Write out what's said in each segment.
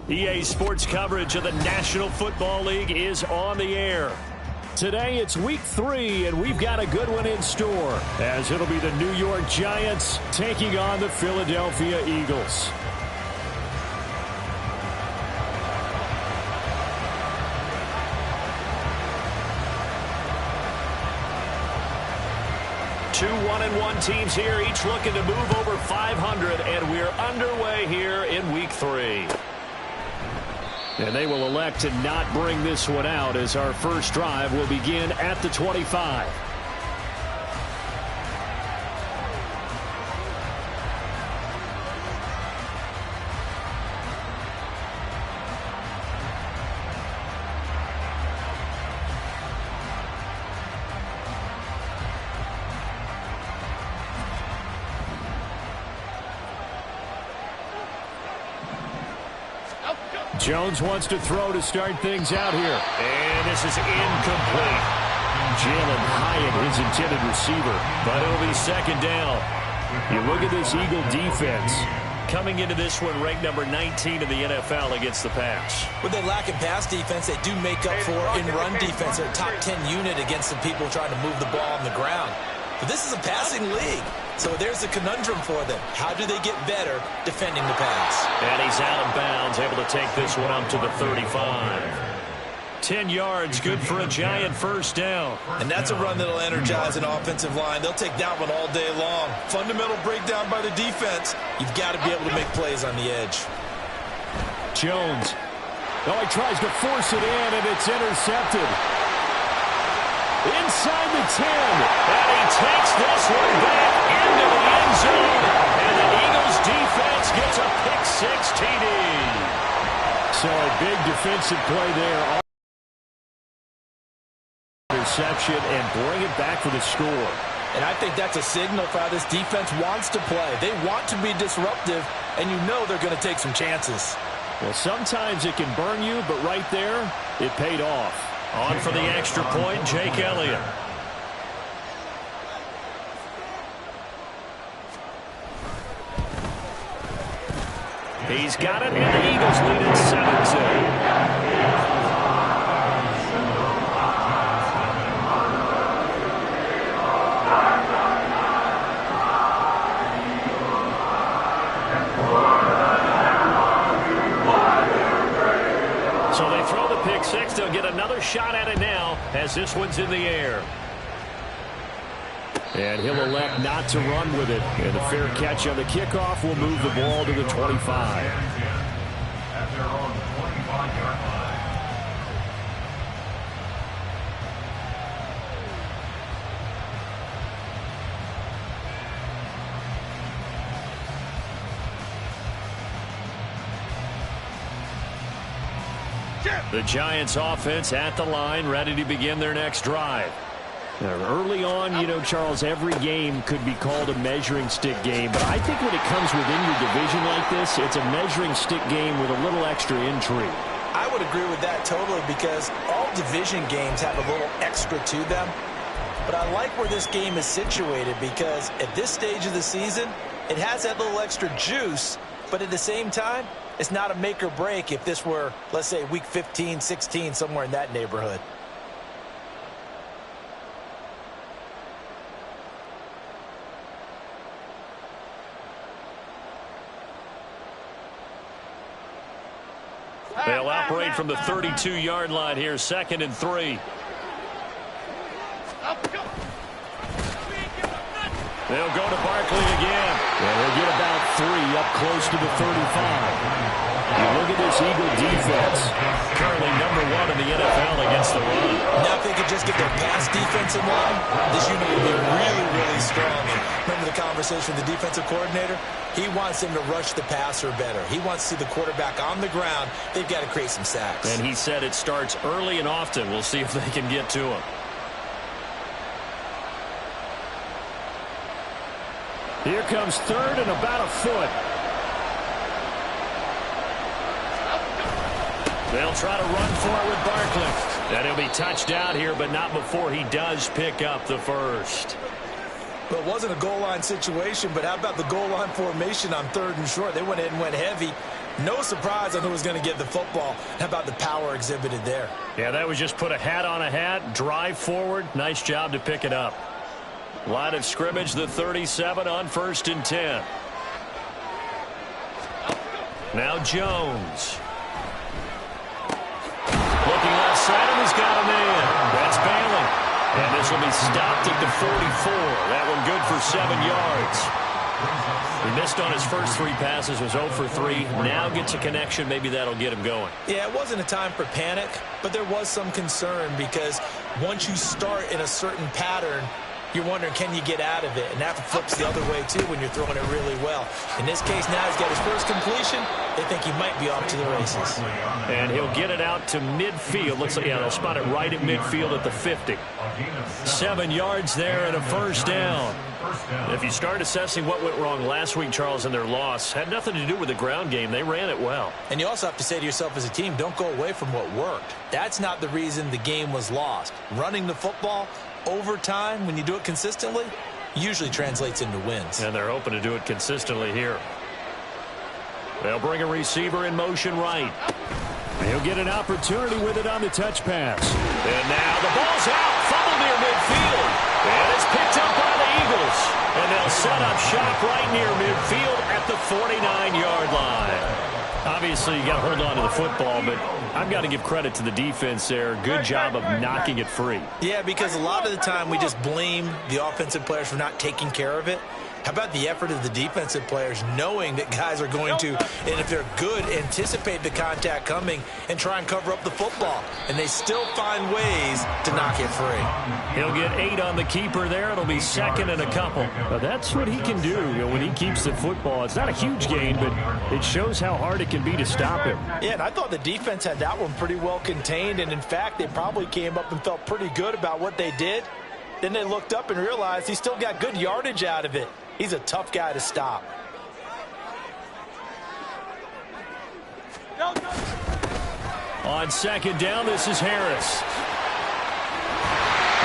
EA Sports coverage of the National Football League is on the air. Today it's week 3, and we've got a good one in store, as it'll be the New York Giants taking on the Philadelphia Eagles. Two 1-1 teams here, each looking to move over 500, and we're underway here in week 3. And they will elect to not bring this one out, as our first drive will begin at the 25. Jones wants to throw to start things out here. And this is incomplete. Jalen Hyatt, his intended receiver. But it'll be second down. You look at this Eagle defense. Coming into this one ranked number 19 in the NFL against the pass. With their lack of pass defense, they do make up for in run defense. They're a top 10 unit against the people trying to move the ball on the ground. But this is a passing league. So there's a conundrum for them. How do they get better defending the pass? And he's out of bounds, able to take this one up to the 35. 10 yards, good for a Giant first down. And that's a run that'll energize an offensive line. They'll take that one all day long. Fundamental breakdown by the defense. You've got to be able to make plays on the edge. Jones. Oh, he tries to force it in, and it's intercepted. Inside the 10, and he takes this one back into the end zone, and the Eagles defense gets a pick-6 TD. So a big defensive play there. Interception and bring it back for the score. And I think that's a signal for how this defense wants to play. They want to be disruptive, and you know they're going to take some chances. Well, sometimes it can burn you, but right there, it paid off. On for the extra point, Jake Elliott. He's got it, and the Eagles lead at 7-2. So they throw the pick-6. They'll get another shot at it now as this one's in the air. And he'll elect not to run with it. And the fair catch on the kickoff will move the ball to the 25. At their own 25-yard line. The Giants offense at the line, ready to begin their next drive. Now, early on, you know, Charles, every game could be called a measuring stick game. But I think when it comes within your division like this, it's a measuring stick game with a little extra intrigue. I would agree with that totally, because all division games have a little extra to them. But I like where this game is situated, because at this stage of the season, it has that little extra juice. But at the same time, it's not a make or break if this were, let's say, week 15, 16, somewhere in that neighborhood. They'll operate from the 32-yard line here, 2nd and 3. They'll go to Barkley again. And he'll get about 3 up close to the 35. You look at this Eagle defense. Currently number 1 in the NFL against the run. Now if they could just get their pass defense in line, this unit would be really, really strong. And remember the conversation with the defensive coordinator? He wants them to rush the passer better. He wants to see the quarterback on the ground. They've got to create some sacks. And he said it starts early and often. We'll see if they can get to him. Here comes 3rd and about a foot. They'll try to run for it with Barkley. And he'll be touched out here, but not before he does pick up the first. Well, it wasn't a goal line situation, but how about the goal line formation on 3rd and short? They went in and went heavy. No surprise on who was going to get the football. How about the power exhibited there? Yeah, that was just put a hat on a hat, drive forward. Nice job to pick it up. Line of scrimmage, the 37 on 1st and 10. Now Jones. Looking left side, and he's got a man. That's Bailey. And this will be stopped at the 44. That one good for 7 yards. He missed on his first 3 passes, was 0 for 3. Now gets a connection. Maybe that'll get him going. Yeah, it wasn't a time for panic, but there was some concern because once you start in a certain pattern, you're wondering, can you get out of it? And that flips the other way, too, when you're throwing it really well. In this case, now he's got his first completion. They think he might be off to the races. And he'll get it out to midfield. Looks like, yeah, they'll spot it right at midfield at the 50. 7 yards there and a first down. If you start assessing what went wrong last week, Charles, in their loss, had nothing to do with the ground game. They ran it well. And you also have to say to yourself as a team, don't go away from what worked. That's not the reason the game was lost. Running the football over time, when you do it consistently, usually translates into wins. And they're hoping to do it consistently here. They'll bring a receiver in motion right. He'll get an opportunity with it on the touch pass. And now the ball's out. Fumble near midfield. And it's picked up by the Eagles. And they'll set up shop right near midfield at the 49-yard line. Obviously, you got to hold on to the football, but I've got to give credit to the defense there. Good job of knocking it free. Yeah, because a lot of the time we just blame the offensive players for not taking care of it. How about the effort of the defensive players knowing that guys are going to, and if they're good, anticipate the contact coming and try and cover up the football. And they still find ways to knock it free. He'll get 8 on the keeper there. It'll be 2nd and a couple. Now, that's what he can do, when he keeps the football. It's not a huge gain, but it shows how hard it can be to stop him. Yeah, and I thought the defense had that one pretty well contained. And, in fact, they probably came up and felt pretty good about what they did. Then they looked up and realized he still got good yardage out of it. He's a tough guy to stop. On 2nd down, this is Harris.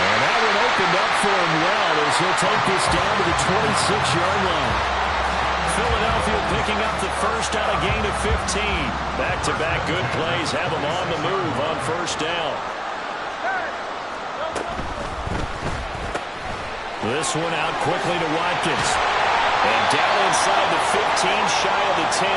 And that one opened up for him well as he'll take this down to the 26-yard line. Philadelphia picking up the first on a gain of 15. Back-to-back good plays have them on the move on 1st down. This one out quickly to Watkins. And down inside the 15, shy of the 10.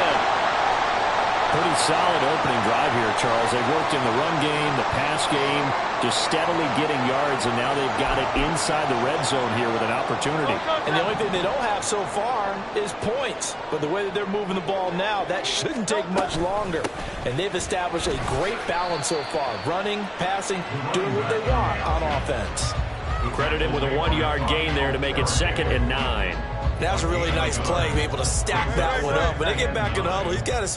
Pretty solid opening drive here, Charles. They've worked in the run game, the pass game, just steadily getting yards, and now they've got it inside the red zone here with an opportunity. And the only thing they don't have so far is points. But the way that they're moving the ball now, that shouldn't take much longer. And they've established a great balance so far. Running, passing, doing what they want on offense. Credit him with a 1-yard gain there to make it 2nd and 9. That was a really nice play, be able to stack that one up. When they get back in the huddle, he's got to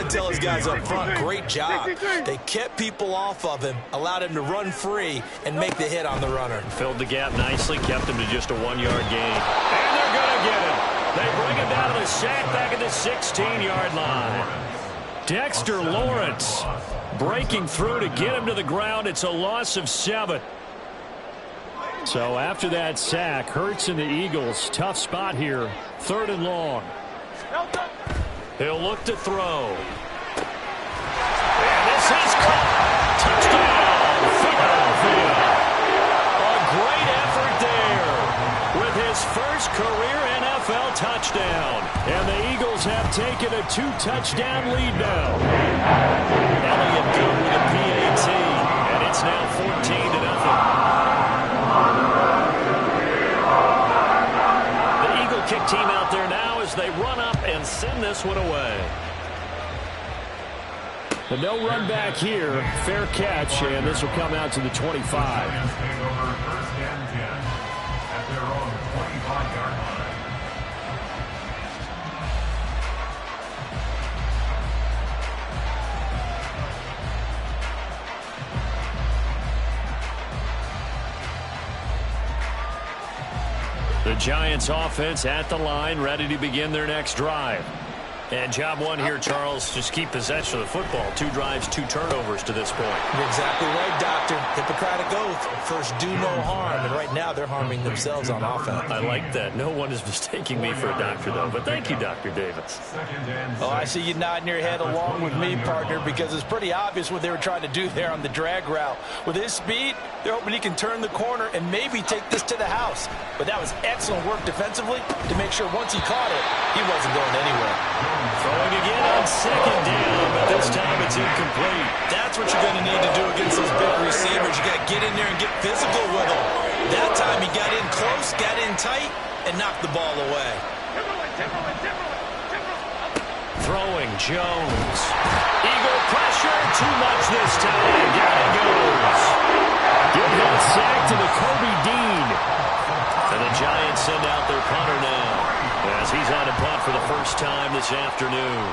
tell his guys up front, great job. They kept people off of him, allowed him to run free and make the hit on the runner. Filled the gap nicely, kept him to just a 1-yard gain. And they're going to get him. They bring him down to the sack back at the 16-yard line. Dexter Lawrence breaking through to get him to the ground. It's a loss of 7. So after that sack, Hurts and the Eagles, tough spot here, 3rd and long. He'll look to throw. And this is caught. Touchdown, Philadelphia. A great effort there with his first career NFL touchdown. And the Eagles have taken a 2-touchdown lead now. Elliott good with a PAT, and it's now 14-0. Kick team out there now as they run up and send this one away. The no run back here, fair catch, and this will come out to the 25. The Giants offense at the line, ready to begin their next drive. And job one here, Charles, just keep possession of the football. 2 drives, 2 turnovers to this point. You're exactly right, Doctor. Hippocratic oath. First, do no harm. And right now, they're harming themselves on offense. I like that. No one is mistaking me for a doctor, though. But thank you, Dr. Davis. Oh, I see you nodding your head along with me, partner, because it's pretty obvious what they were trying to do there on the drag route. With his speed, they're hoping he can turn the corner and maybe take this to the house. But that was excellent work defensively to make sure once he caught it, he wasn't going anywhere. Throwing again on 2nd down, but this time it's incomplete. That's what you're going to need to do against those big receivers. You got to get in there and get physical with them. That time he got in close, got in tight, and knocked the ball away. Throwing Jones. Eagle pressure, too much this time. Down it goes. Give that sack to the Kobe Dean. And the Giants send out their punter now, as he's on a punt for the first time this afternoon.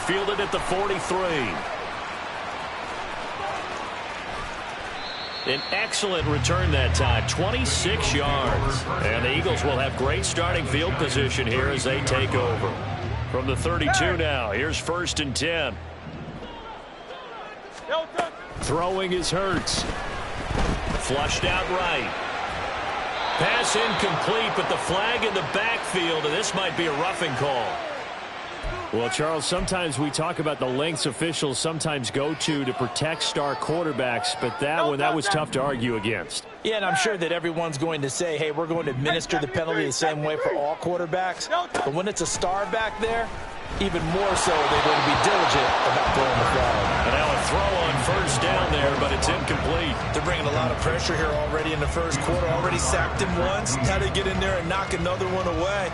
Fielded at the 43. An excellent return that time, 26 yards. And the Eagles will have great starting field position here as they take over. From the 32 now, here's 1st and 10. Throwing is Hurts. Flushed out right. Pass incomplete, but the flag in the backfield, and this might be a roughing call. Well, Charles, sometimes we talk about the lengths officials sometimes go to protect star quarterbacks, but that was tough to argue against. Yeah, and I'm sure that everyone's going to say, hey, we're going to administer the penalty the same way for all quarterbacks. But when it's a star back there, even more so, they're going to be diligent about throwing the flag. And now a throw on 1st down there, but it's incomplete. They're bringing a lot of pressure here already in the 1st quarter. Already sacked him once. Now they get in there and knock another one away.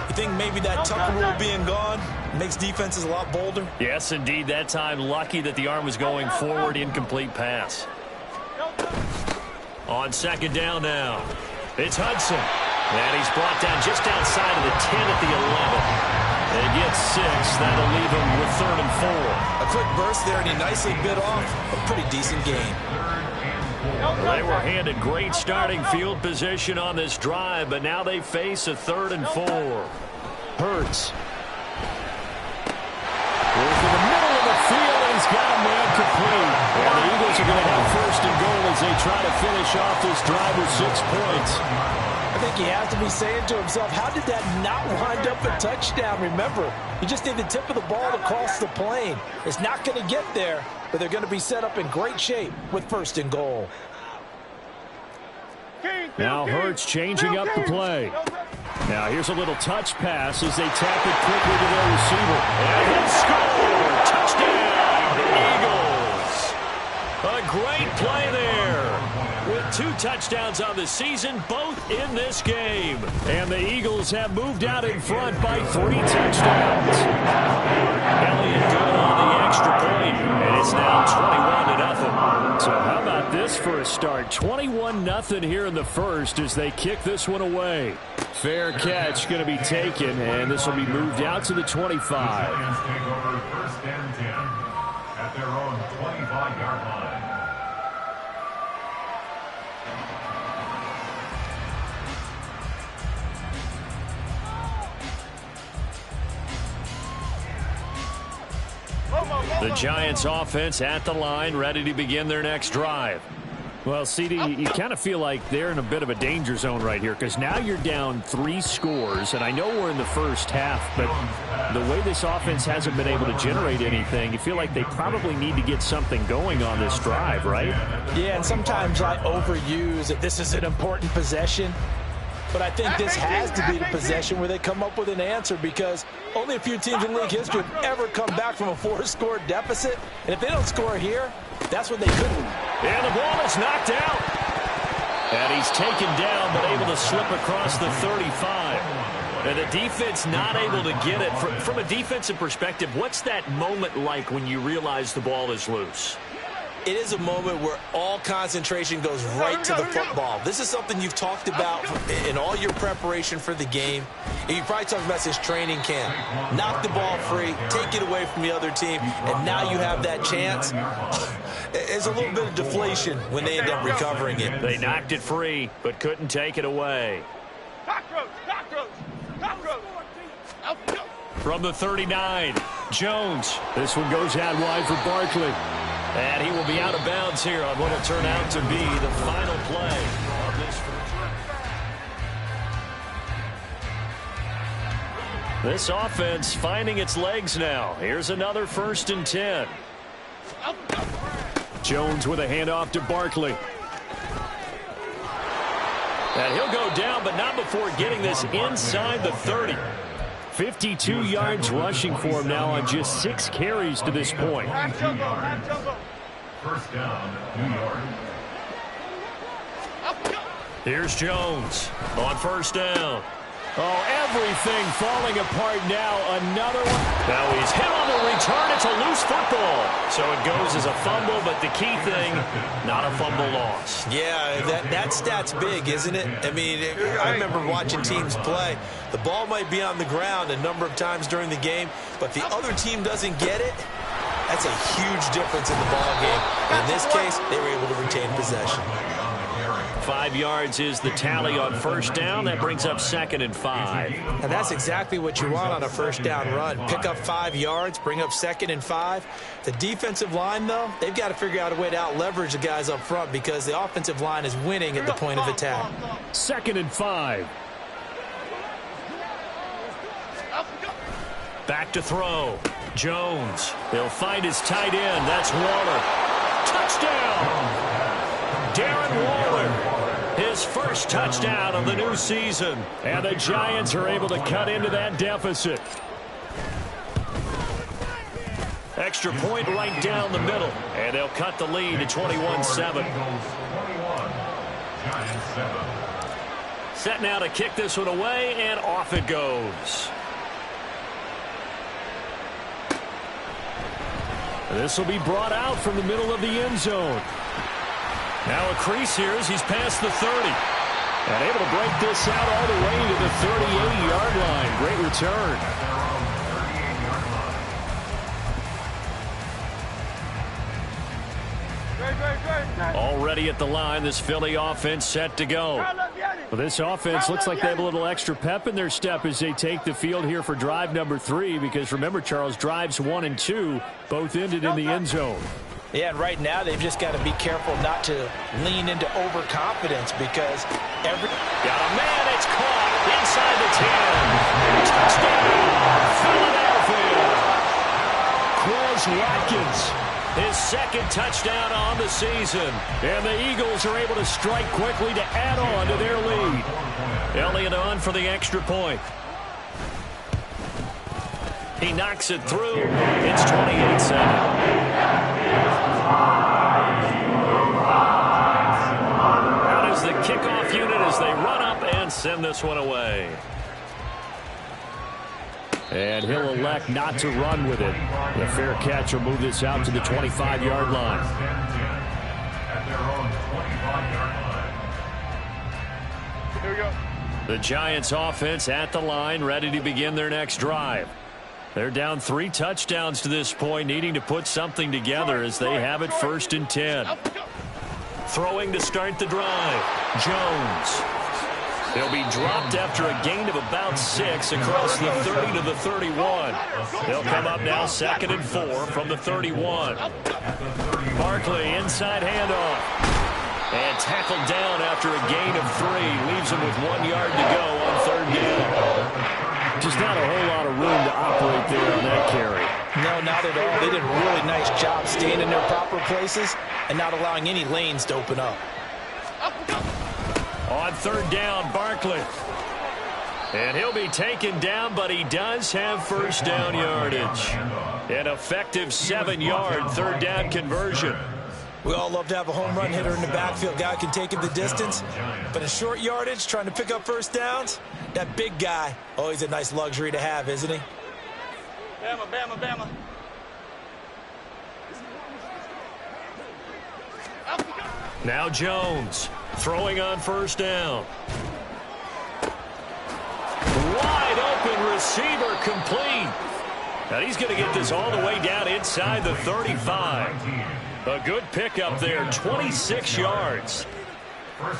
You think maybe that Tucker rule being gone makes defenses a lot bolder? Yes, indeed. That time, lucky that the arm was going forward. Incomplete pass. On 2nd down now, it's Hudson. And he's brought down just outside of the 10 at the 11. They get 6. That'll leave him with 3rd and 4. A quick burst there, and he nicely bit off a pretty decent game. They were handed great starting field position on this drive, but now they face a 3rd and 4. Hurts. Goes to the middle of the field, and he's got him there complete. And the Eagles are going to have 1st and goal as they try to finish off this drive with 6 points. I think he has to be saying to himself, how did that not wind up a touchdown? Remember, you just need the tip of the ball to cross the plane. It's not going to get there, but they're going to be set up in great shape with 1st and goal. Now Hurts changing up the play. Now here's a little touch pass as they tap it quickly to their receiver. And they score! Touchdown, Eagles! A great play there. With 2 touchdowns on the season, both in this game. And the Eagles have moved out in front by 3 touchdowns. Elliott good on the extra point, and it's now 21-0. So how about this for a start? 21-0 here in the 1st as they kick this one away. Fair catch going to be taken, and this will be moved out to the 25. Giants take over 1st and 10 at their own 25-yard line. The Giants offense at the line, ready to begin their next drive. Well, CD, you kind of feel like they're in a bit of a danger zone right here because now you're down 3 scores, and I know we're in the 1st half, but the way this offense hasn't been able to generate anything, you feel like they probably need to get something going on this drive, right? Yeah, and sometimes I overuse that this is an important possession. But I think this has to be the possession where they come up with an answer because only a few teams in league history have ever come back from a 4-score deficit. And if they don't score here, that's what they couldn't. And the ball is knocked out. And he's taken down but able to slip across the 35. And the defense not able to get it. From a defensive perspective, what's that moment like when you realize the ball is loose? It is a moment where all concentration goes right to the football. This is something you've talked about in all your preparation for the game. And you probably talked about since training camp. Knock the ball free, take it away from the other team, and now you have that chance. It's a little bit of deflation when they end up recovering it. They knocked it free, but couldn't take it away. From the 39, Jones. This one goes out wide for Barkley. And he will be out of bounds here on what will turn out to be the final play of this first. This offense finding its legs now. Here's another 1st and 10. Jones with a handoff to Barkley. And he'll go down, but not before getting this inside the 30. 52 yards rushing for him now on just 6 carries to this point. First down, New York. Here's Jones on 1st down. Oh, everything falling apart now. Another one. Now he's hit on the return. It's a loose football. So it goes as a fumble, but the key thing, not a fumble loss. Yeah, that stat's big, isn't it? I mean, I remember watching teams play. The ball might be on the ground a number of times during the game, but if the other team doesn't get it, that's a huge difference in the ball game. In this case, they were able to retain possession. 5 yards is the tally on 1st down. That brings up 2nd and 5. And that's exactly what you want on a 1st down run. Pick up 5 yards, bring up 2nd and 5. The defensive line, though, they've got to figure out a way to out-leverage the guys up front because the offensive line is winning at the point of attack. 2nd and 5. Back to throw. Jones. He'll find his tight end. That's Waller. Touchdown! Darren Waller. His first touchdown of the new season. And the Giants are able to cut into that deficit. Extra point right down the middle. And they'll cut the lead to 21-7. Set now to kick this one away, and off it goes. This will be brought out from the middle of the end zone. Now a crease here as he's past the 30. And able to break this out all the way to the 38-yard line. Great return. Already at the line, this Philly offense set to go. Well, this offense looks like they have a little extra pep in their step as they take the field here for drive number 3. Because remember, Charles, drives 1 and 2 both ended in the end zone. Yeah, and right now they've just got to be careful not to lean into overconfidence because every... Got a man, it's caught inside the 10. Touchdown, Philadelphia. Quez Watkins, his 2nd touchdown on the season. And the Eagles are able to strike quickly to add on to their lead. Elliott on for the extra point. He knocks it through. It's 28-7. Out is the kickoff unit as they run up and send this one away. And he'll elect not to run with it. The fair catch will move this out to the 25-yard line. At their own 25-yard line. Here we go. The Giants offense at the line, ready to begin their next drive. They're down 3 touchdowns to this point, needing to put something together as they have it 1st and 10. Throwing to start the drive. Jones. They'll be dropped after a gain of about 6 across the 30 to the 31. They'll come up now 2nd and 4 from the 31. Barkley inside handoff. And tackled down after a gain of 3. Leaves him with 1 yard to go on 3rd down. Just not a whole lot of room to operate there on that carry. No, not at all. They did a really nice job staying in their proper places and not allowing any lanes to open up. On 3rd down, Barkley. And he'll be taken down, but he does have 1st down yardage. An effective 7-yard 3rd down conversion. We all love to have a home run hitter in the backfield. Guy can take it the distance. But in short yardage, trying to pick up 1st downs, that big guy, always a nice luxury to have, isn't he? Bama, Bama, Bama. Now Jones throwing on 1st down. Wide open receiver complete. And he's going to get this all the way down inside the 35. A good pickup there, 26 yards.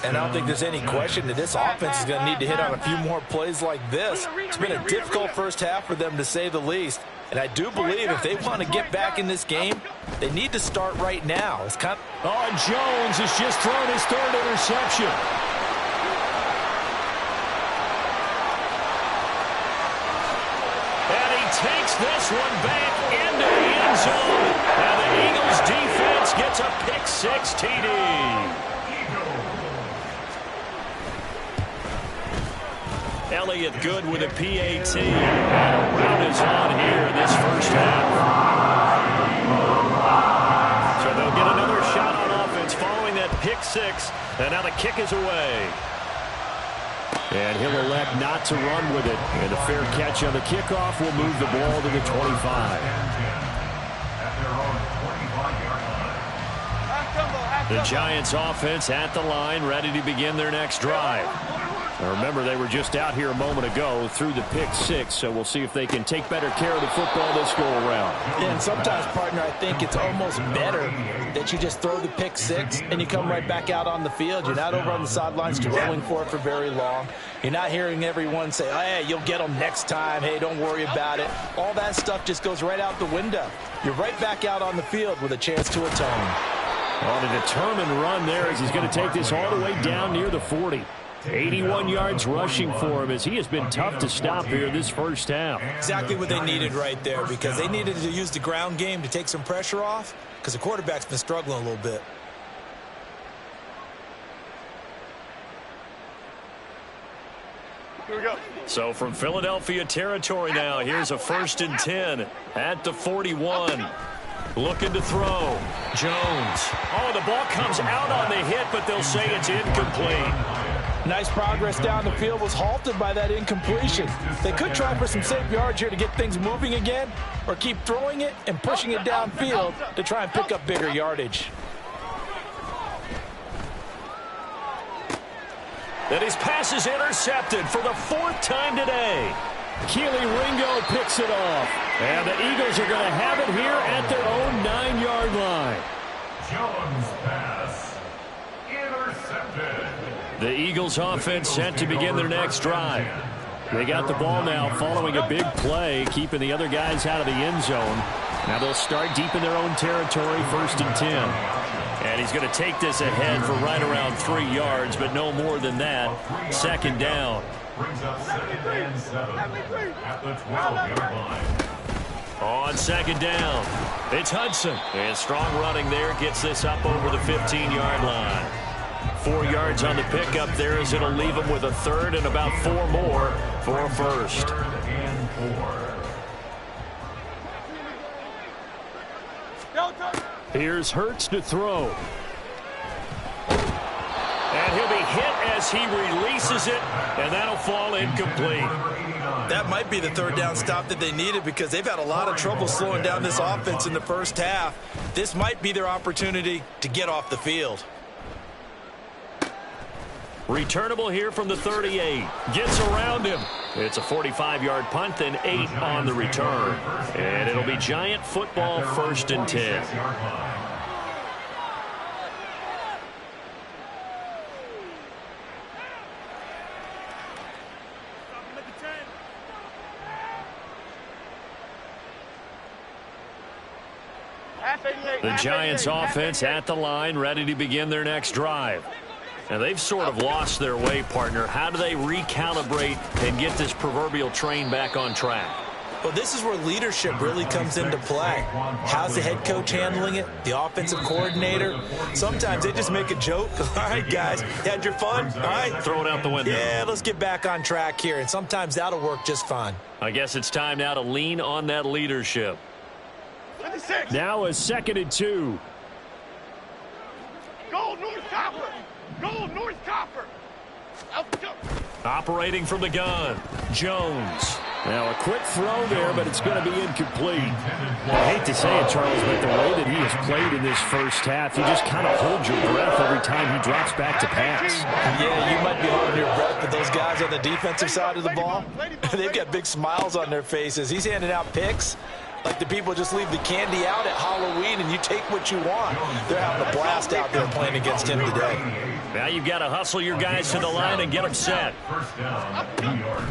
And I don't think there's any question that this offense is going to need to hit on a few more plays like this. It's been a difficult first half for them, to say the least. And I do believe if they want to get back in this game, they need to start right now. It's kind of... Oh, Jones has just thrown his third interception. And he takes this one back into the end zone. And the Eagles defense gets a pick-6 TD. Elliott good with a PAT. And a rout is on here in this first half. So they'll get another shot on offense following that pick-6. And now the kick is away. And he'll elect not to run with it. And a fair catch on the kickoff will move the ball to the 25. The Giants offense at the line, ready to begin their next drive. Now remember, they were just out here a moment ago through the pick-6, so we'll see if they can take better care of the football this go-around. And sometimes, partner, I think it's almost better that you just throw the pick-6 and you come right back out on the field. You're not over on the sidelines dwelling for it for very long. You're not hearing everyone say, hey, you'll get them next time. Hey, don't worry about it. All that stuff just goes right out the window. You're right back out on the field with a chance to atone. On a determined run there as he's going to take this all the way down near the 40. 81 yards rushing for him as he has been tough to stop here this first half. Exactly what they needed right there, because they needed to use the ground game to take some pressure off, because the quarterback's been struggling a little bit. Here we go. So from Philadelphia territory now, here's a 1st and 10 at the 41. Looking to throw. Jones. Oh, the ball comes out on the hit, but they'll say it's incomplete. Nice progress down the field was halted by that incompletion. They could try for some safe yards here to get things moving again, or keep throwing it and pushing it downfield to try and pick up bigger yardage. And his pass is intercepted for the 4th time today. Keely Ringo picks it off. And the Eagles are going to have it here at their own 9-yard line. Jones pass intercepted. The Eagles offense set to begin their next drive. They got the ball now following a big play, keeping the other guys out of the end zone. Now they'll start deep in their own territory, 1st and 10. And he's going to take this ahead for right around 3 yards, but no more than that. 2nd down. Brings up 2nd and 7 at the 12-yard line. On 2nd down, it's Hudson. And strong running there gets this up over the 15-yard line. 4 yards on the pickup there as it'll leave him with a 3rd and about 4 more for a 1st. 3rd and 4. Here's Hurts to throw. And he'll be hit as he releases it, and that'll fall incomplete. That might be the 3rd down stop that they needed, because they've had a lot of trouble slowing down this offense in the first half. This might be their opportunity to get off the field. Returnable here from the 38. Gets around him. It's a 45-yard punt, then 8 on the return. And it'll be Giant football, 1st and 10. The Giants offense at the line, ready to begin their next drive. And they've sort of lost their way, partner. How do they recalibrate and get this proverbial train back on track? Well, this is where leadership really comes into play. How's the head coach handling it? The offensive coordinator? Sometimes they just make a joke. All right, guys, you had your fun? All right. Throw it out the window. Yeah, let's get back on track here. And sometimes that'll work just fine. I guess it's time now to lean on that leadership. 26. Now a 2nd and 2. Go, North Copper. Go, North Copper. Out the jump. Operating from the gun, Jones. Now a quick throw there, but it's going to be incomplete. I hate to say it, Charles, but the way that he has played in this first half, you just kind of hold your breath every time he drops back to pass. Yeah, you might be holding your breath, but those guys on the defensive side of the ball, they've got big smiles on their faces. He's handing out picks, Like the people just leave the candy out at Halloween and you take what you want. They're having a blast out there playing against him today. Now you've got to hustle your guys to the line and get them set.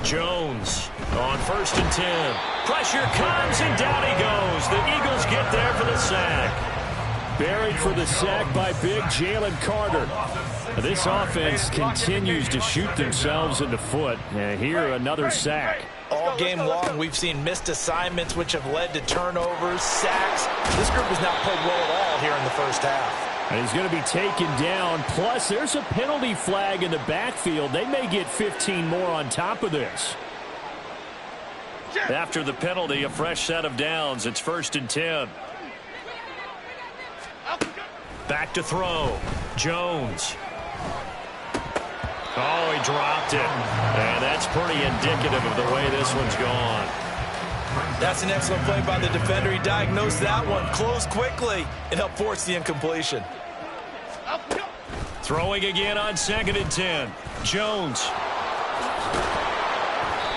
Jones on 1st and 10. Pressure comes, and down he goes. The Eagles get there for the sack. Buried for the sack by big Jalen Carter. This offense continues to shoot themselves in the foot. And here, another sack. All game long, we've seen missed assignments, which have led to turnovers, sacks. This group has not played well at all here in the first half. And he's going to be taken down. Plus, there's a penalty flag in the backfield. They may get 15 more on top of this. After the penalty, a fresh set of downs. It's 1st and 10. Back to throw. Jones. Oh, he dropped it. And that's pretty indicative of the way this one's gone. That's an excellent play by the defender. He diagnosed that one, closed quickly, and helped force the incompletion. Throwing again on 2nd and 10. Jones.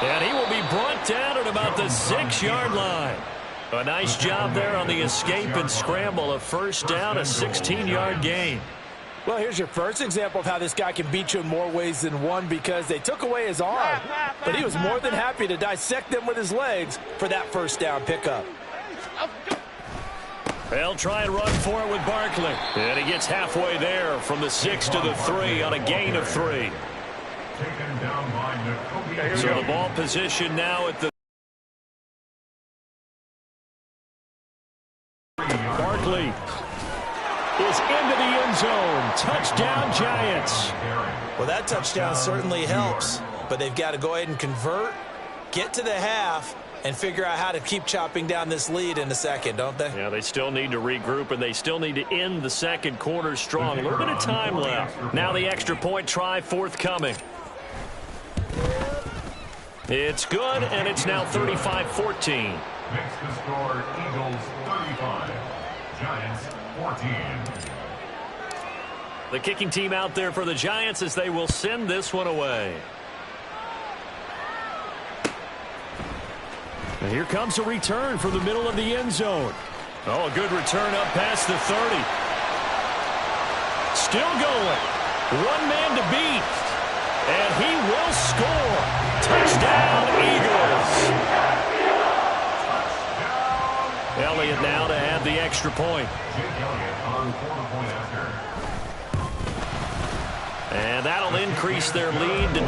And he will be brought down at about the 6-yard line. A nice job there on the escape and scramble. A first down, a 16-yard gain. Well, here's your first example of how this guy can beat you in more ways than one, because they took away his arm, but he was more than happy to dissect them with his legs for that first down pickup. They'll try and run for it with Barkley. And he gets halfway there from the 6 to the 3 on a gain of 3. So the ball position now at the Barkley is into the end zone. Touchdown, Giants. Well, that touchdown certainly helps, but they've got to go ahead and convert, get to the half, and figure out how to keep chopping down this lead in a second, don't they? Yeah, they still need to regroup, and they still need to end the second quarter strong. A little bit of time left. Now the extra point try forthcoming. It's good, and it's now 35-14. Makes the score Eagles 35, Giants 14. The kicking team out there for the Giants as they will send this one away. And here comes a return from the middle of the end zone. Oh, a good return up past the 30. Still going. One man to beat. And he will score. Touchdown, Eagles. Elliott now to add the extra point. And that'll increase their lead to 28.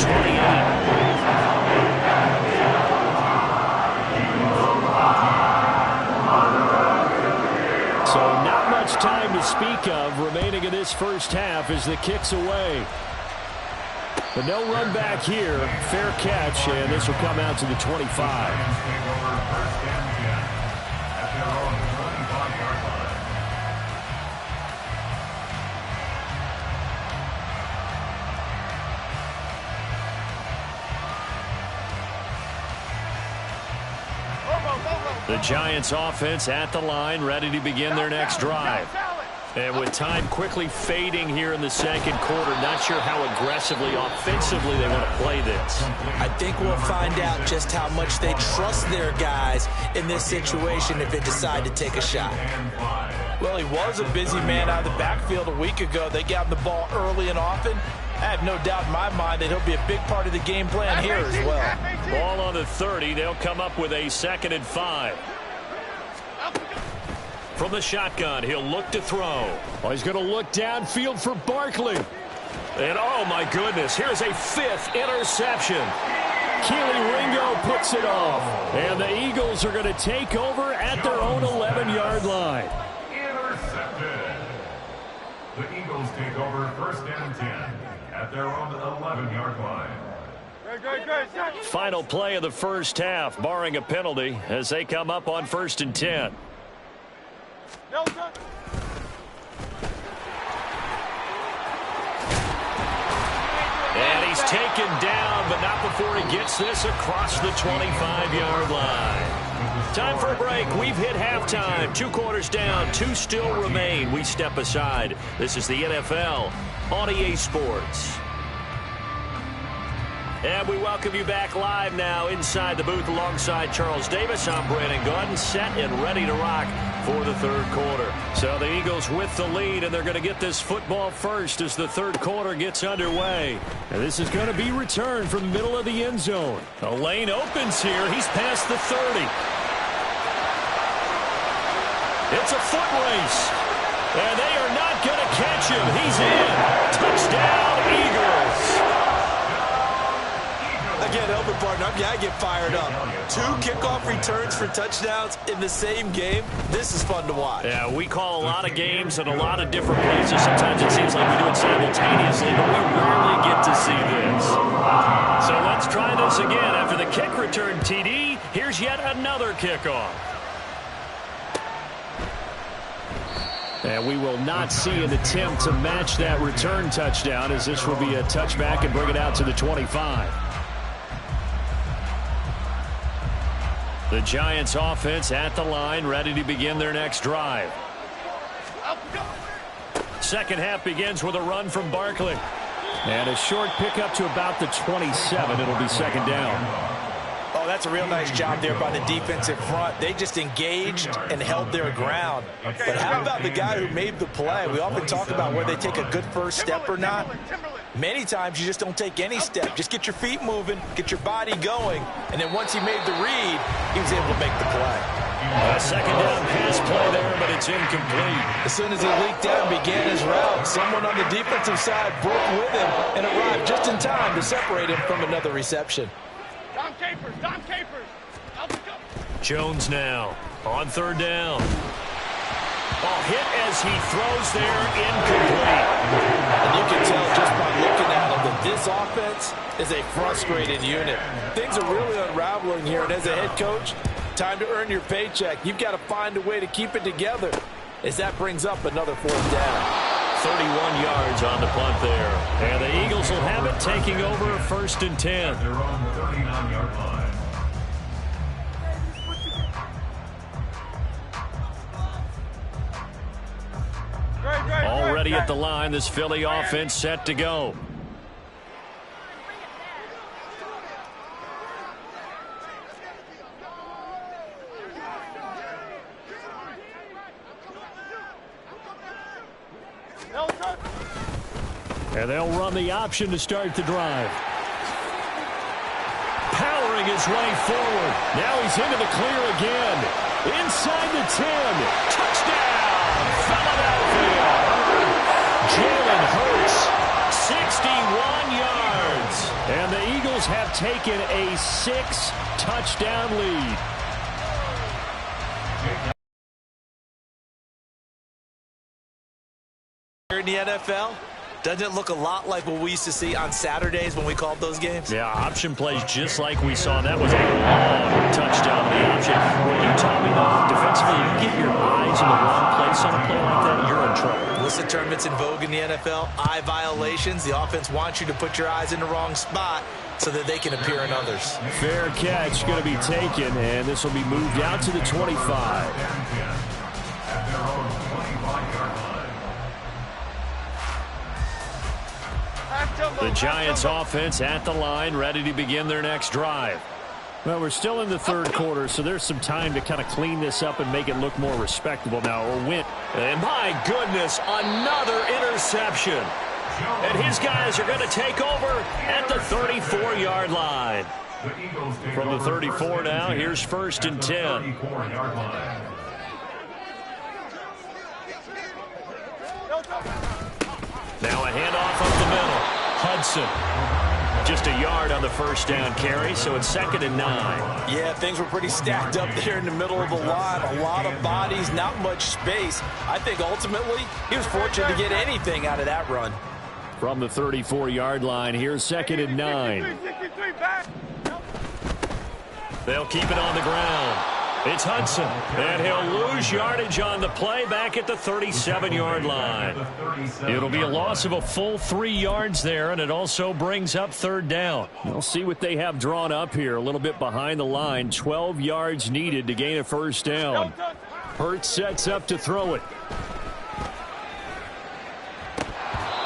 So not much time to speak of remaining in this first half as the kick's away. But no run back here. Fair catch, and this will come out to the 25. The Giants offense at the line, ready to begin their next drive. And with time quickly fading here in the second quarter, not sure how aggressively, offensively they want to play this. I think we'll find out just how much they trust their guys in this situation if they decide to take a shot. Well, he was a busy man out of the backfield a week ago. They got him the ball early and often. I have no doubt in my mind that he'll be a big part of the game plan here as well. Ball on the 30. They'll come up with a 2nd and 5. From the shotgun, he'll look to throw. Oh, he's going to look downfield for Barkley. And, oh, my goodness, here's a 5th interception. Keely Ringo puts it off. And the Eagles are going to take over at their own 11-yard line. Intercepted. The Eagles take over 1st and 10 at their own 11-yard line. Final play of the first half, barring a penalty, as they come up on 1st and 10. And he's taken down, but not before he gets this across the 25-yard line. Time for a break. We've hit halftime. 2 quarters down, 2 still remain. We step aside. This is the NFL on EA Sports. And we welcome you back live now inside the booth alongside Charles Davis. I'm Brandon Gaudin, set and ready to rock for the third quarter. So the Eagles with the lead, and they're going to get this football first as the third quarter gets underway. And this is going to be returned from the middle of the end zone. The lane opens here. He's past the 30. It's a foot race. And they are not going to catch him. He's in. Touchdown, Eagles. Again, Elvin Barton, I get fired up. 2 kickoff returns for touchdowns in the same game. This is fun to watch. Yeah, we call a lot of games in a lot of different places. Sometimes it seems like we do it simultaneously, but we rarely get to see this. So let's try this again. After the kick return TD, here's yet another kickoff. And we will not see an attempt to match that return touchdown, as this will be a touchback and bring it out to the 25. The Giants offense at the line, ready to begin their next drive. Second half begins with a run from Barkley. And a short pickup to about the 27. It'll be second down. Oh, that's a real nice job there by the defensive front. They just engaged and held their ground. But how about the guy who made the play? We often talk about where they take a good first step or not. Many times you just don't take any step. Just get your feet moving, get your body going, and then once he made the read, he was able to make the play. A second down pass play there, but it's incomplete. As soon as he leaked down and began his route, someone on the defensive side broke with him and arrived just in time to separate him from another reception. Dom Capers, Dom Capers. Jones now on third down. Ball hit as he throws there, incomplete. And you can tell just by looking at him that this offense is a frustrated unit. Things are really unraveling here, and as a head coach, time to earn your paycheck. You've got to find a way to keep it together, as that brings up another fourth down. 31 yards on the punt there. And the Eagles will have it, taking over first and 10. Their own 39-yard line. Already at the line, this Philly offense set to go. And they'll run the option to start the drive. Powering his way forward. Now he's into the clear again. Inside the 10. Touchdown, Philadelphia. Jalen Hurts, 61 yards. And the Eagles have taken a 6-touchdown lead. Here in the NFL, doesn't it look a lot like what we used to see on Saturdays when we called those games? Yeah, option plays just like we saw. That was a long touchdown to the option. When you tell me that defensively, you get your eyes in the wrong place on a play like that, you're in trouble. What's the term that's in vogue in the NFL? Eye violations. The offense wants you to put your eyes in the wrong spot so that they can appear in others. Fair catch going to be taken, and this will be moved out to the 25. At their own 25-yard line. The Giants offense at the line, ready to begin their next drive. Well, we're still in the third quarter, so there's some time to kind of clean this up and make it look more respectable now. And my goodness, another interception. And his guys are going to take over at the 34-yard line. From the 34 now, here's first and 10. 34-yard line. Now a handoff up the middle. Hudson. Just a yard on the first down carry, so it's second and 9. Yeah, things were pretty stacked up there in the middle of the line. A lot of bodies, not much space. I think ultimately he was fortunate to get anything out of that run. From the 34-yard line, here's second and 9. They'll keep it on the ground. It's Hudson, and he'll lose yardage on the play back at the 37-yard line. It'll be a loss of a full 3 yards there, and it also brings up third down. We'll see what they have drawn up here, a little bit behind the line. 12 yards needed to gain a first down. Hurts sets up to throw it.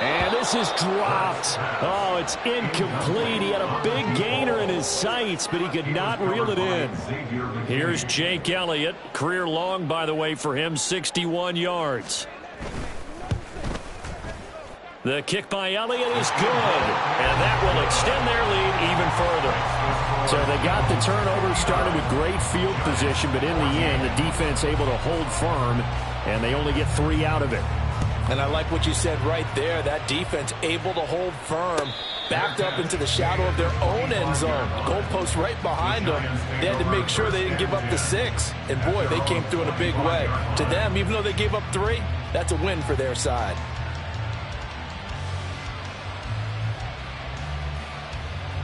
And this This is dropped. Oh, it's incomplete. He had a big gainer in his sights, but he could not reel it in. Here's Jake Elliott. Career long, by the way, for him, 61 yards. The kick by Elliott is good, and that will extend their lead even further. So they got the turnover, started with great field position, but in the end, the defense able to hold firm, and they only get 3 out of it. And I like what you said right there. That defense able to hold firm, backed up into the shadow of their own end zone. Goalpost right behind them. They had to make sure they didn't give up the 6. And, boy, they came through in a big way. To them, even though they gave up 3, that's a win for their side.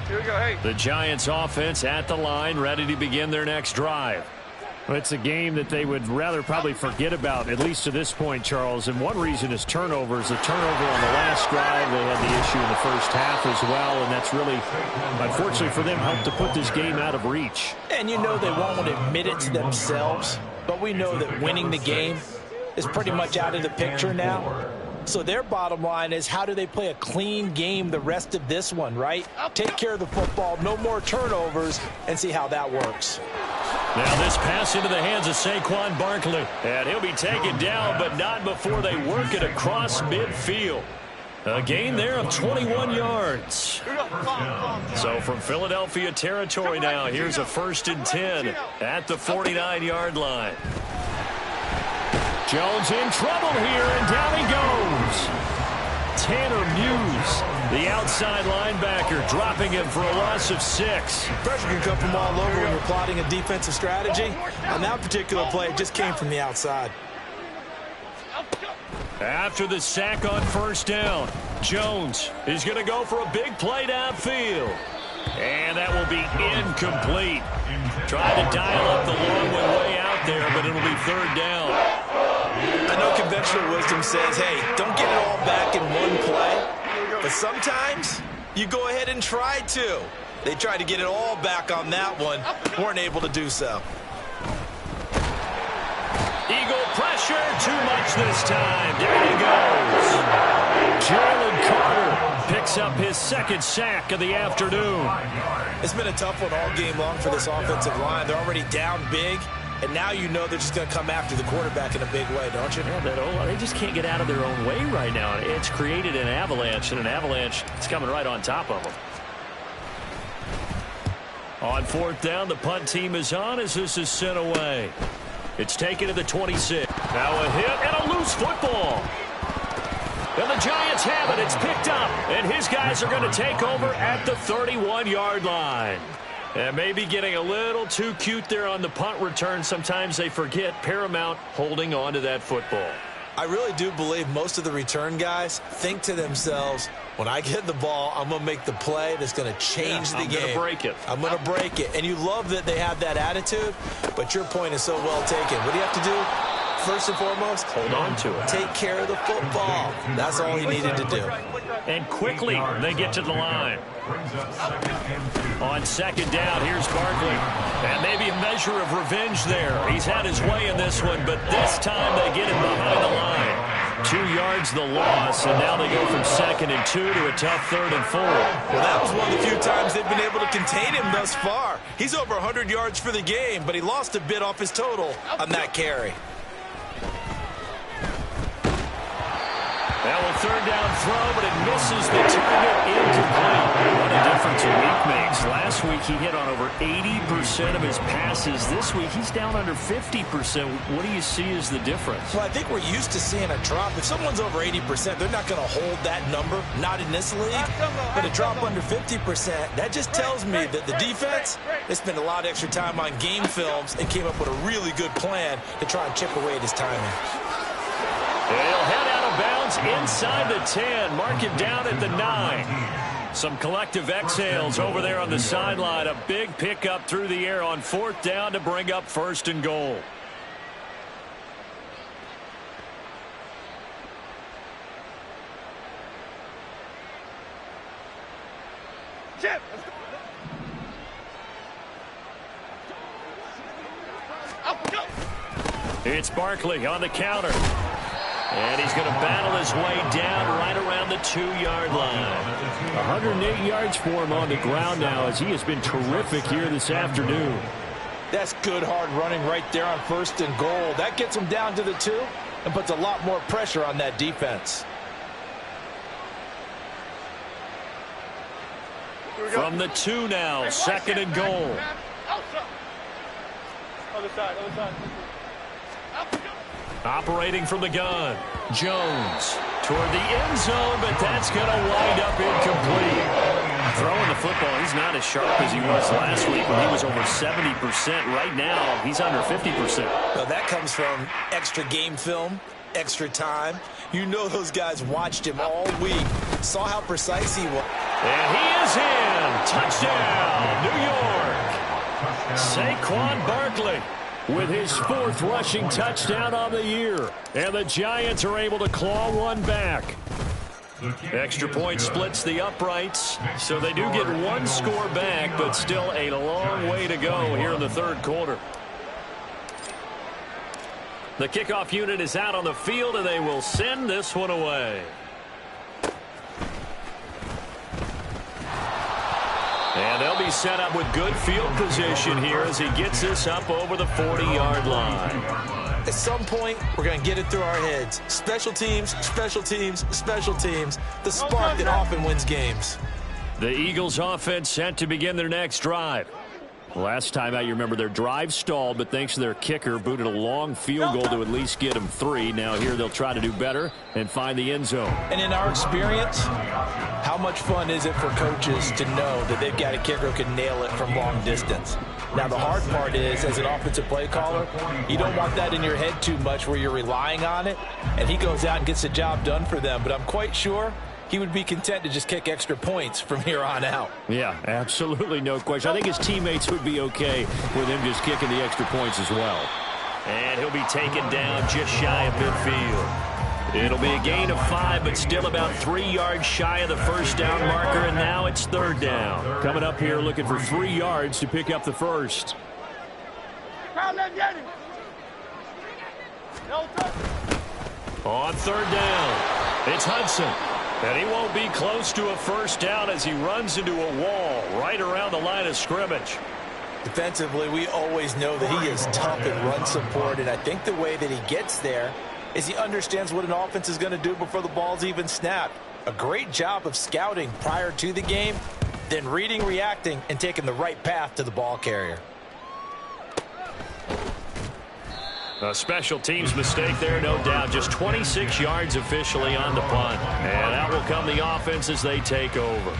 Here we go, hey. The Giants offense at the line, ready to begin their next drive. It's a game that they would rather probably forget about, at least to this point, Charles. And one reason is turnovers. The turnover on the last drive, they had the issue in the first half as well. And that's really, unfortunately for them, helped to put this game out of reach. And you know they won't want to admit it to themselves. But we know that winning the game is pretty much out of the picture now. So their bottom line is, how do they play a clean game the rest of this one, right? Take care of the football, no more turnovers, and see how that works. Now this pass into the hands of Saquon Barkley. And he'll be taken down, but not before they work it across midfield. A gain there of 21 yards. So from Philadelphia territory now, here's a 1st and 10 at the 49-yard line. Jones in trouble here, and down he goes. Tanner Muse, the outside linebacker, dropping him for a loss of 6. Pressure can come from all over when you're plotting a defensive strategy. On that particular play, it just came from the outside. After the sack on 1st down, Jones is going to go for a big play downfield. And that will be incomplete. Tried to dial up the long way out there, but it'll be 3rd down. I know conventional wisdom says, hey, don't get it all back in one play. But sometimes you go ahead and try to. They tried to get it all back on that one. Weren't able to do so. Eagle pressure, too much this time. There he goes. Jalen Carter picks up his 2nd sack of the afternoon. It's been a tough one all game long for this offensive line. They're already down big. And now you know they're just going to come after the quarterback in a big way, don't you? Yeah, they just can't get out of their own way right now. It's created an avalanche, and an avalanche is coming right on top of them. On 4th down, the punt team is on as this is sent away. It's taken to the 26. Now a hit and a loose football. And the Giants have it. It's picked up, and his guys are going to take over at the 31-yard line. And maybe getting a little too cute there on the punt return. Sometimes they forget Paramount holding on to that football. I really do believe most of the return guys think to themselves, when I get the ball, I'm going to make the play that's going to change the game. I'm going to break it. I'm going to break it. And you love that they have that attitude, but your point is so well taken. What do you have to do? First and foremost, hold on to it. Take care of the football. That's all he needed to do. And quickly, they get to the line. On 2nd down, here's Barkley. And maybe a measure of revenge there. He's had his way in this one, but this time they get him behind the line. 2 yards the loss, and now they go from 2nd and 2 to a tough 3rd and 4. Well, that was one of the few times they've been able to contain him thus far. He's over 100 yards for the game, but he lost a bit off his total on that carry. Now a 3rd down throw, but it misses the target, incomplete. What a difference a week makes. Last week he hit on over 80% of his passes. This week he's down under 50%. What do you see as the difference? Well, I think we're used to seeing a drop. If someone's over 80%, they're not going to hold that number, not in this league. But a drop under 50%, that just tells me that the defense, they spent a lot of extra time on game films and came up with a really good plan to try and chip away at his timing. He'll head out of bounds inside the 10. Mark him down at the 9. Some collective exhales over there on the sideline. A big pickup through the air on 4th down to bring up 1st and goal. Chip. It's Barkley on the counter. And he's going to battle his way down right around the 2-yard line. 108 yards for him on the ground now as he has been terrific here this afternoon. That's good hard running right there on 1st and goal. That gets him down to the 2 and puts a lot more pressure on that defense. From the 2 now, 2nd and goal. Other side. Operating from the gun. Jones toward the end zone, but that's going to wind up incomplete. Throwing the football, he's not as sharp as he was last week when he was over 70%. Right now, he's under 50%. Well, that comes from extra game film, extra time. You know those guys watched him all week, saw how precise he was. And he is in. Touchdown, New York. Saquon Barkley with his 4th rushing touchdown on the year. And the Giants are able to claw one back. Extra point splits the uprights, so they do get 1 score back, but still a long way to go here in the 3rd quarter. The kickoff unit is out on the field, and they will send this one away. And they'll be set up with good field position here as he gets this up over the 40-yard line. At some point, we're going to get it through our heads. Special teams, special teams, special teams. The spark that often wins games. The Eagles offense set to begin their next drive. Last time out, you remember their drive stalled, but thanks to their kicker, booted a long field goal to at least get them 3. Now here they'll try to do better and find the end zone. And in our experience, how much fun is it for coaches to know that they've got a kicker who can nail it from long distance? Now, the hard part is, as an offensive play caller, you don't want that in your head too much where you're relying on it, and he goes out and gets the job done for them. But I'm quite sure he would be content to just kick extra points from here on out. Yeah, absolutely no question. I think his teammates would be okay with him just kicking the extra points as well. And he'll be taken down just shy of midfield. It'll be a gain of 5, but still about 3 yards shy of the first down marker, and now it's 3rd down. Coming up here looking for 3 yards to pick up the first. On 3rd down, it's Hudson. And he won't be close to a first down as he runs into a wall right around the line of scrimmage. Defensively, we always know that he is tough in run support, and I think the way that he gets there is he understands what an offense is going to do before the ball's even snapped. A great job of scouting prior to the game, then reading, reacting, and taking the right path to the ball carrier. A special teams mistake there, no doubt. Just 26 yards officially on the punt. And out will come the offense as they take over.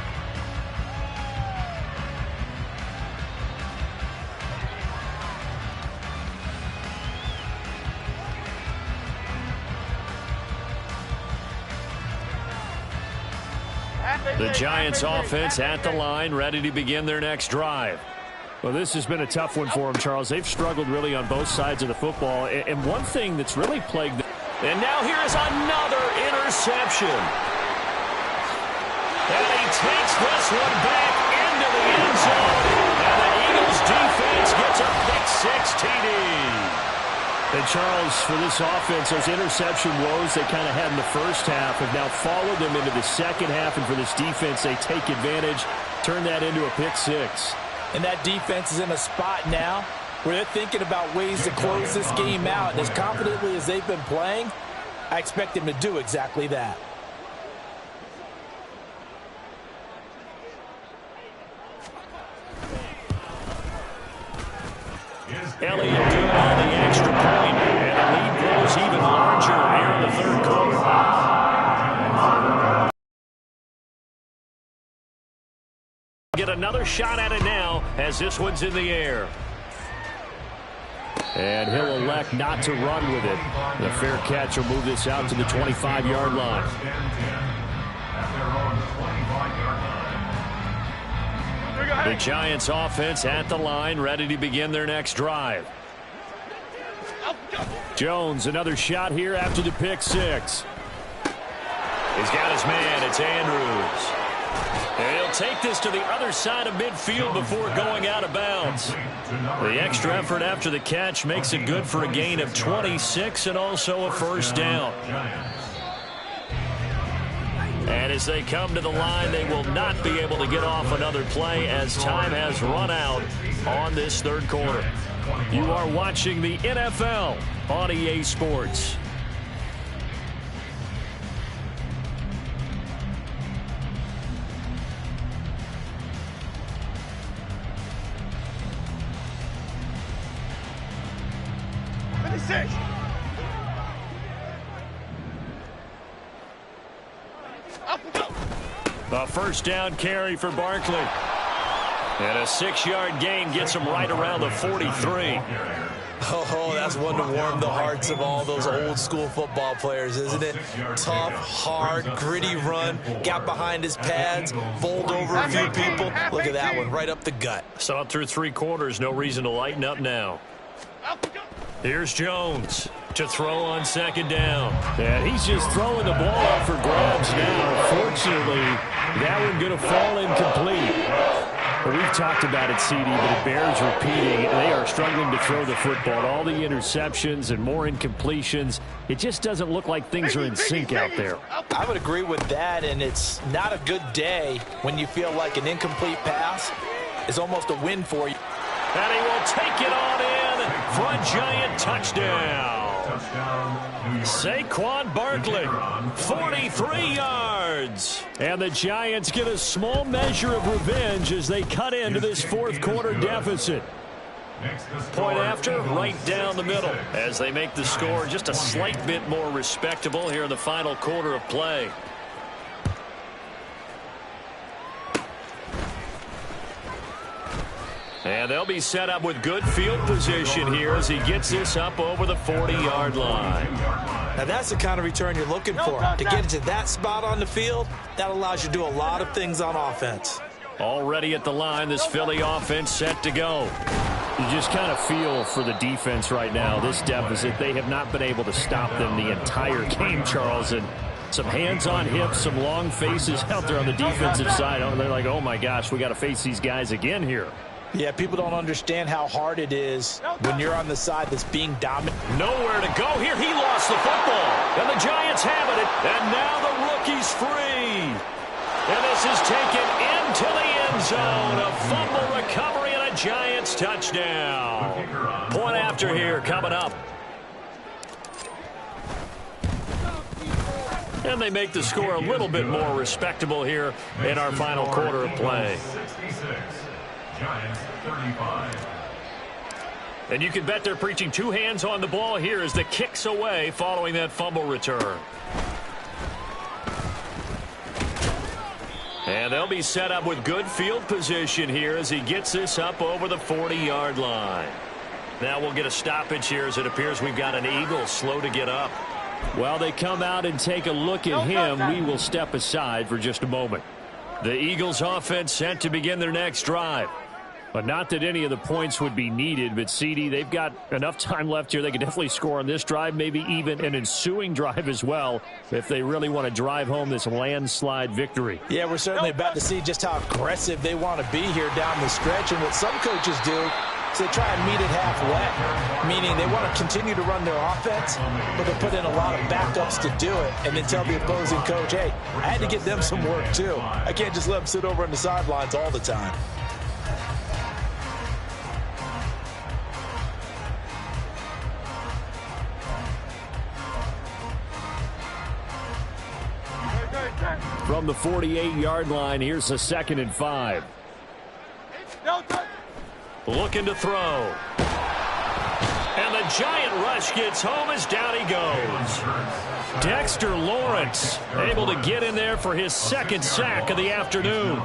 The Giants offense at the line, ready to begin their next drive. Well, this has been a tough one for them, Charles. They've struggled really on both sides of the football. And one thing that's really plagued them. And now here is another interception. And he takes this one back into the end zone. And the Eagles defense gets a pick-6 TD. And, Charles, for this offense, those interception woes they kind of had in the first half have now followed them into the second half. And for this defense, they take advantage, turn that into a pick-6. And that defense is in a spot now where they're thinking about ways to close this game out. And as confidently as they've been playing, I expect them to do exactly that. Elliott doing all the extra point, and the lead grows even larger here in the 3rd quarter. Get another shot at it now as this one's in the air. And he'll elect not to run with it. The fair catch will move this out to the 25-yard line. The Giants offense at the line, ready to begin their next drive. Jones, another shot here after the pick-6. He's got his man. It's Andrews. And he'll take this to the other side of midfield before going out of bounds. The extra effort after the catch makes it good for a gain of 26 and also a first down. And as they come to the line, they will not be able to get off another play as time has run out on this third quarter. You are watching the NFL on EA Sports. A first down carry for Barkley. And a 6-yard gain gets him right around the 43. Oh, that's one to warm the hearts of all those old school football players, isn't it? Tough, hard, gritty run, got behind his pads, bowled over a few people. Look at that one, right up the gut. Saw it through 3 quarters, no reason to lighten up now. Here's Jones to throw on second down. And he's just throwing the ball out for grabs now. Fortunately, that one going to fall incomplete. Well, we've talked about it, CD, but it bears repeating. They are struggling to throw the football. All the interceptions and more incompletions. It just doesn't look like things are in sync out there. I would agree with that, and it's not a good day when you feel like an incomplete pass is almost a win for you. And he will take it on in for a Giant touchdown. Saquon Barkley, 43 yards. And the Giants get a small measure of revenge as they cut into this fourth quarter deficit. Point after, right down the middle, as they make the score just a slight bit more respectable here in the final quarter of play. And they'll be set up with good field position here as he gets this up over the 40-yard line. Now that's the kind of return you're looking for. To get it to that spot on the field, that allows you to do a lot of things on offense. Already at the line, this Philly offense set to go. You just kind of feel for the defense right now. This deficit, they have not been able to stop them the entire game, Charles. And some hands on hips, some long faces out there on the defensive side. They're like, oh, my gosh, we got to face these guys again here. Yeah, people don't understand how hard it is when you're on the side that's being dominant. Nowhere to go here. He lost the football. And the Giants have it. And now the rookie's free. And this is taken into the end zone. A fumble recovery and a Giants touchdown. Point after here coming up. And they make the score a little bit more respectable here in our final quarter of play. Giants 35. And you can bet they're preaching 2 hands on the ball here as the kick's away following that fumble return. And they'll be set up with good field position here as he gets this up over the 40-yard line. Now we'll get a stoppage here as it appears we've got an Eagle slow to get up. While they come out and take a look at him, we will step aside for just a moment. The Eagles offense set to begin their next drive. But not that any of the points would be needed, but CD, they've got enough time left here. They can definitely score on this drive, maybe even an ensuing drive as well, if they really want to drive home this landslide victory. Yeah, we're certainly about to see just how aggressive they want to be here down the stretch. And what some coaches do is they try and meet it halfway, meaning they want to continue to run their offense, but they put in a lot of backups to do it, and then tell the opposing coach, hey, I had to get them some work too. I can't just let them sit over on the sidelines all the time. From the 48-yard line, here's a 2nd and 5. Looking to throw. And the Giant rush gets home as down he goes. Dexter Lawrence able to get in there for his 2nd sack of the afternoon.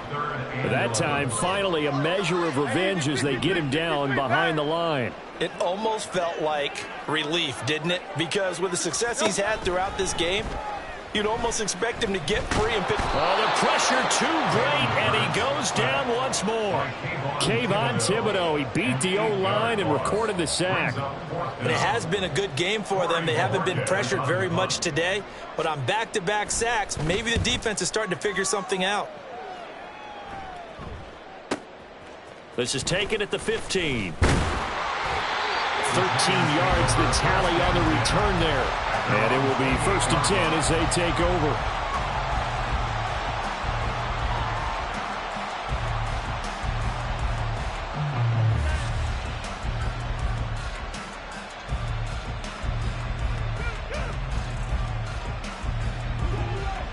That time, finally, a measure of revenge as they get him down behind the line. It almost felt like relief, didn't it? Because with the success he's had throughout this game, you'd almost expect him to get free and pick. Oh, the pressure too great, and he goes down once more. Kayvon Thibodeaux, he beat the O-line and recorded the sack. And it has been a good game for them. They haven't been pressured very much today, but on back-to-back sacks, maybe the defense is starting to figure something out. This is taken at the 15. 13 yards the tally on the return there. And it will be 1st and 10 as they take over.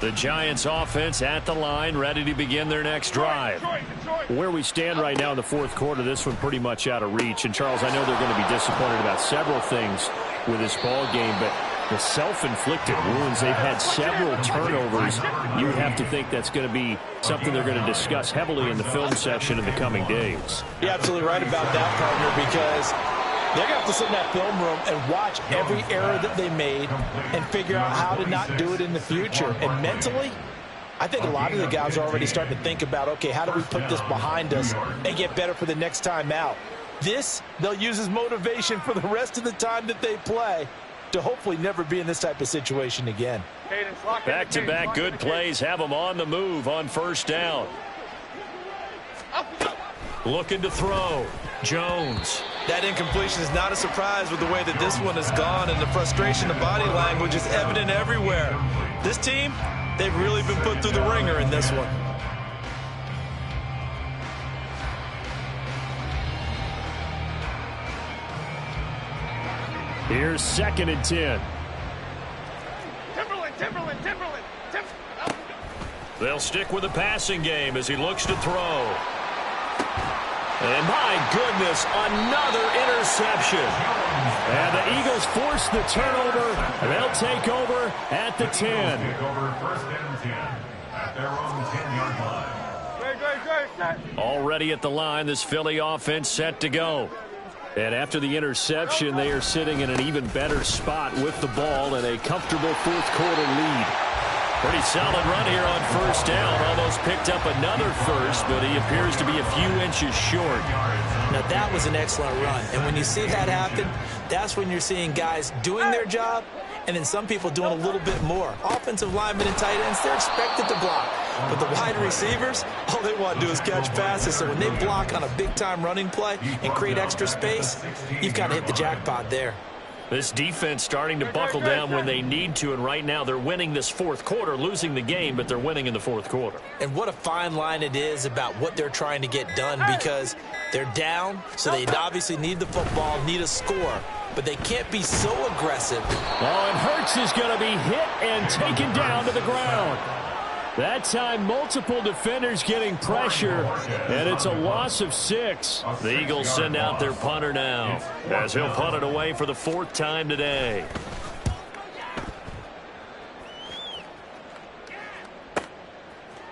The Giants offense at the line, ready to begin their next drive. Where we stand right now in the 4th quarter, this one pretty much out of reach. And, Charles, I know they're going to be disappointed about several things with this ball game, but the self-inflicted wounds, they've had several turnovers. You would have to think that's going to be something they're going to discuss heavily in the film session in the coming days. You're absolutely right about that, partner, because they're going to have to sit in that film room and watch every error that they made and figure out how to not do it in the future. And mentally, I think a lot of the guys are already starting to think about, okay, how do we put this behind us and get better for the next time out? This, they'll use as motivation for the rest of the time that they play to hopefully never be in this type of situation again. Back-to-back good plays have them on the move on 1st down. Looking to throw. Jones. That incompletion is not a surprise with the way that this one has gone, and the frustration, the body language is evident everywhere. This team, they've really been put through the ringer in this one. Here's 2nd and 10. Timberland. They'll stick with the passing game as he looks to throw. And my goodness, another interception. And the Eagles force the turnover. And they'll take over at the 10. Take over 1st and 10 at their own 10-yard line. Already at the line, this Philly offense set to go. And after the interception, they are sitting in an even better spot with the ball and a comfortable 4th quarter lead. Pretty solid run here on 1st down. Almost picked up another first, but he appears to be a few inches short. Now, that was an excellent run. And when you see that happen, that's when you're seeing guys doing their job and then some people doing a little bit more. Offensive linemen and tight ends, they're expected to block. But the wide receivers, all they want to do is catch passes. So when they block on a big-time running play and create extra space, you've got to hit the jackpot there. This defense starting to buckle down when they need to, and right now they're winning this 4th quarter, losing the game, but they're winning in the 4th quarter. And what a fine line it is about what they're trying to get done, because they're down, so they obviously need the football, need a score, but they can't be so aggressive. Oh, and Hurts is going to be hit and taken down to the ground. That time, multiple defenders getting pressure, and it's a loss of 6. The Eagles send out their punter now, as he'll punt it away for the 4th time today.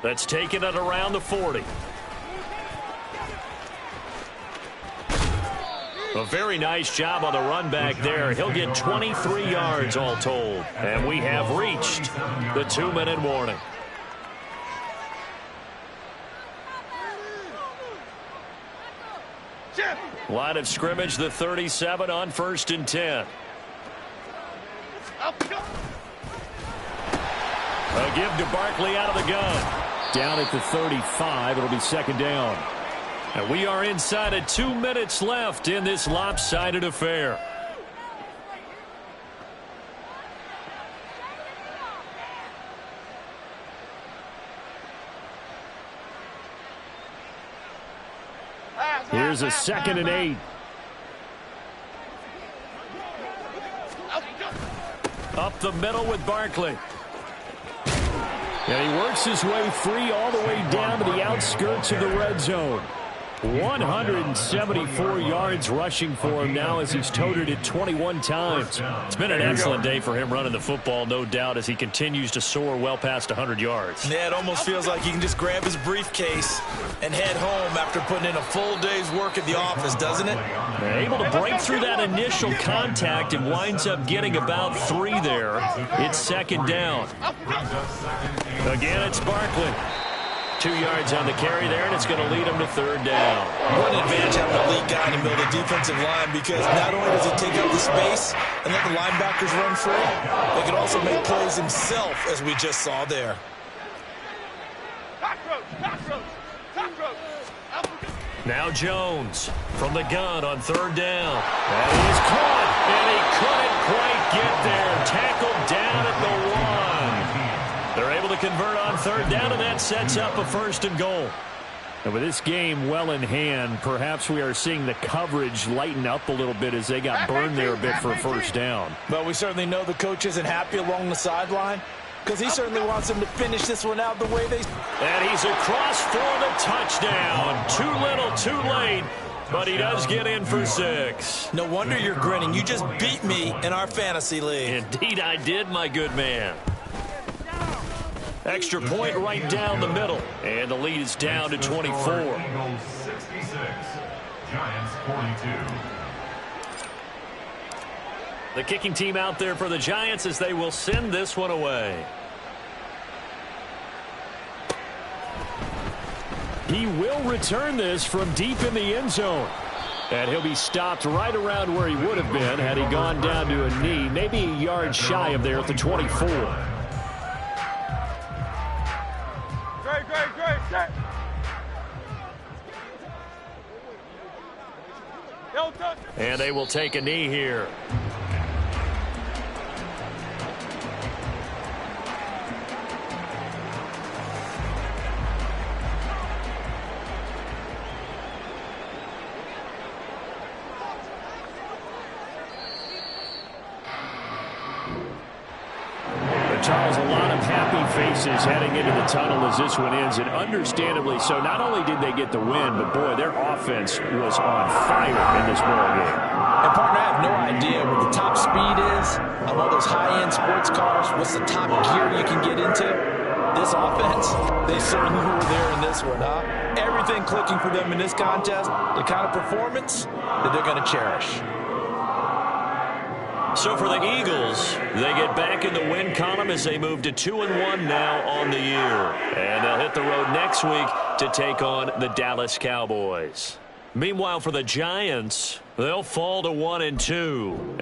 That's taken at around the 40. A very nice job on the run back there. He'll get 23 yards all told. And we have reached the 2-minute warning. Line of scrimmage, the 37 on 1st and 10. A give to Barkley out of the gun. Down at the 35, it'll be 2nd down. And we are inside of 2 minutes left in this lopsided affair. Here's a 2nd and 8. Up the middle with Barkley. And he works his way free all the way down to the outskirts of the red zone. 174 yards rushing for him now as he's toted it 21 times. It's been an excellent day for him running the football, no doubt, as he continues to soar well past 100 yards. Yeah, it almost feels like he can just grab his briefcase and head home after putting in a full day's work at the office, doesn't it? Able to break through that initial contact and winds up getting about 3 there. It's 2nd down. Again, it's Barkley. 2 yards on the carry there, and it's going to lead him to 3rd down. What an advantage having a lead guy in the middle of the defensive line, because not only does he take up the space and let the linebackers run free, they can also make plays himself, as we just saw there. Now Jones from the gun on third down. That is caught, and he couldn't quite get there. Tackled down at the 1. They're able to convert on third down, and that sets up a 1st and goal. And with this game well in hand, perhaps we are seeing the coverage lighten up a little bit as they got burned there a bit for a 1st down. But we certainly know the coach isn't happy along the sideline, because he certainly wants them to finish this one out the way they... And he's across for the touchdown. Too little, too late, but he does get in for 6. No wonder you're grinning. You just beat me in our fantasy league. Indeed I did, my good man. Extra point right down the middle, and the lead is down to 24. Eagles 66, Giants 42. The kicking team out there for the Giants as they will send this one away. He will return this from deep in the end zone. And he'll be stopped right around where he would have been had he gone down to a knee, maybe a yard shy of there at the 24. Great, set. And they will take a knee here. Charles, a lot of happy faces heading into the tunnel as this one ends, and understandably so. Not only did they get the win, but boy, their offense was on fire in this ball game. And partner, I have no idea what the top speed is on all those high-end sports cars. What's the top gear you can get into? This offense, they certainly were there in this one, huh? Everything clicking for them in this contest, the kind of performance that they're going to cherish. So for the Eagles, they get back in the win column as they move to 2-1 now on the year. And they'll hit the road next week to take on the Dallas Cowboys. Meanwhile, for the Giants, they'll fall to 1-2.